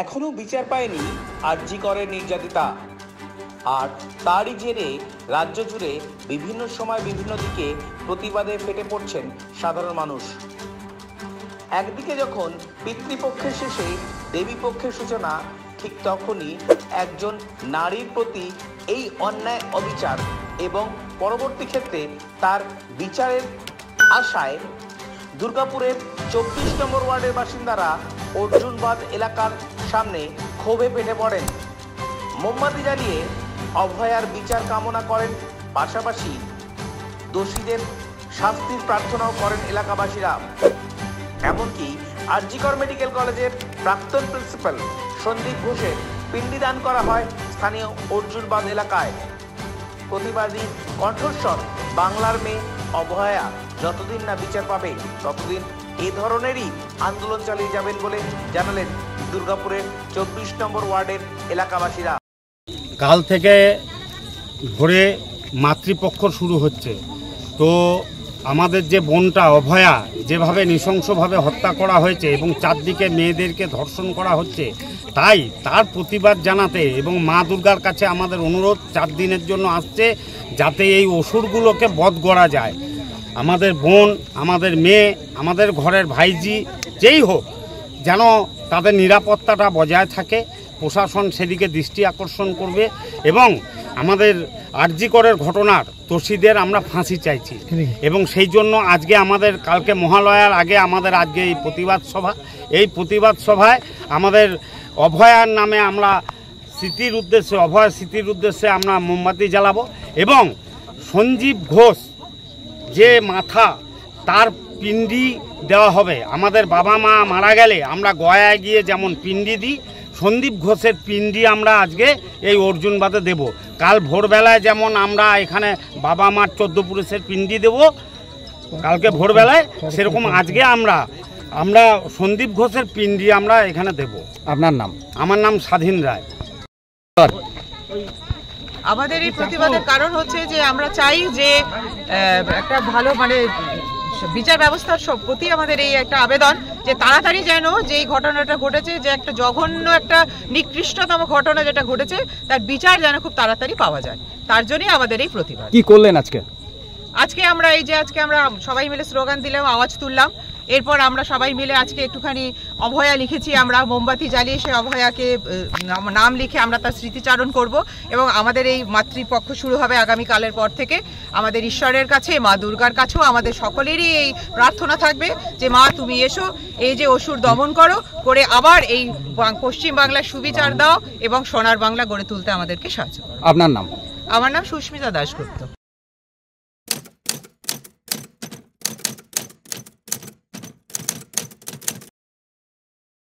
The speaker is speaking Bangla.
এখনো বিচার পায়নি আরজি করের নির্যাতিতা। আর তারই জেরে রাজ্য জুড়ে বিভিন্ন সময় বিভিন্ন দিকে প্রতিবাদে ফেটে পড়ছেন সাধারণ মানুষ। একদিকে যখন পিতৃপক্ষের শেষে দেবীপক্ষের সূচনা, ঠিক তখনই একজন নারীর প্রতি এই অন্যায় অবিচার এবং পরবর্তী ক্ষেত্রে তার বিচারের আশায় দুর্গাপুরের 24 নম্বর ওয়ার্ডের বাসিন্দারা অর্জুনবাদ এলাকার সামনে ক্ষোভে ফেটে পড়েন। মোমবাতি জ্বালিয়ে অভয়ার বিচার কামনা করেন, পাশাপাশি দোষীদের শাস্তির প্রার্থনাও করেন এলাকাবাসীরা। এমনকি আরজি কর মেডিকেল কলেজের প্রাক্তন প্রিন্সিপাল সন্দীপ ঘোষের পিণ্ডিদান করা হয় স্থানীয় অর্জুনবাদ এলাকায়। প্রতিবাদী কণ্ঠস্বর বাংলার মেয়ে অভয়া যতদিন না বিচার পাবে ততদিন এ ধরনেরই আন্দোলন চালিয়ে যাবেন বলে জানালেন দুর্গাপুরের 24 নম্বর ওয়ার্ডের এলাকাবাসীরা। কাল থেকে ভোরে মাতৃপক্ষ শুরু হচ্ছে, তো আমাদের যে বোনটা অভয়া যেভাবে নৃশংসভাবে হত্যা করা হয়েছে এবং চারদিকে মেয়েদেরকে ধর্ষণ করা হচ্ছে, তাই তার প্রতিবাদ জানাতে এবং মা দুর্গার কাছে আমাদের অনুরোধ 4 দিনের জন্য আসছে, যাতে এই অসুরগুলোকে বধ করা যায়। আমাদের বোন, আমাদের মেয়ে, আমাদের ঘরের ভাইজি যেই হোক, যেন তাদের নিরাপত্তাটা বজায় থাকে। প্রশাসন সেদিকে দৃষ্টি আকর্ষণ করবে এবং আমাদের আরজি করের ঘটনার দোষীদের আমরা ফাঁসি চাইছি। এবং সেই জন্য আজকে আমাদের কালকে মহালয়ার আগে আমাদের আজকে এই প্রতিবাদ সভা। এই প্রতিবাদ সভায় আমাদের অভয়ার নামে আমরা স্মৃতির উদ্দেশ্যে, অভয়ার স্মৃতির উদ্দেশ্যে আমরা মোমবাতি জ্বালাবো এবং সঞ্জীব ঘোষ যে মাথা, তার পিণ্ডি দেওয়া হবে। আমাদের বাবা মা মারা গেলে আমরা গয়ায় গিয়ে যেমন পিণ্ডি দিই, সন্দীপ ঘোষের পিণ্ডি আমরা আজকে এই অর্জুনবাদে দেব। কাল ভোরবেলায় যেমন আমরা এখানে বাবা মার 14 পুরুষের পিণ্ডি দেব কালকে ভোরবেলায়, সেরকম আজকে আমরা সন্দীপ ঘোষের পিণ্ডি আমরা এখানে দেব। আপনার নাম? আমার নাম স্বাধীন রায়। আমাদের এই প্রতিবাদের কারণ হচ্ছে যে আমরা চাই যে একটা ভালো বিচার ব্যবস্থার প্রতি আমাদের এই একটা আবেদন যে তাড়াতাড়ি যেন যে এই ঘটনাটা ঘটেছে, যে একটা জঘন্য একটা নিকৃষ্টতম ঘটনা যেটা ঘটেছে, তার বিচার যেন খুব তাড়াতাড়ি পাওয়া যায়। তার জন্যই আমাদের এই প্রতিবাদ। কি করলেন আজকে আমরা সবাই মিলে স্লোগান দিলাম, আওয়াজ তুললাম। এরপর আমরা সবাই মিলে আজকে একটুখানি অভয়া লিখেছি, আমরা মোমবাতি জ্বালিয়ে সে অভয়াকে নাম লিখে আমরা তার স্মৃতিচারণ করব। এবং আমাদের এই মাতৃপক্ষ শুরু হবে আগামীকালের পর থেকে। আমাদের ঈশ্বরের কাছে, মা দুর্গার কাছেও আমাদের সকলেরই এই প্রার্থনা থাকবে যে মা তুমি এসো, এই যে অসুর দমন করে আবার এই পশ্চিম বাংলার সুবিচার দাও এবং সোনার বাংলা গড়ে তুলতে আমাদেরকে সাহায্য করো। আপনার নাম? আমার নাম সুস্মিতা দাশগুপ্ত।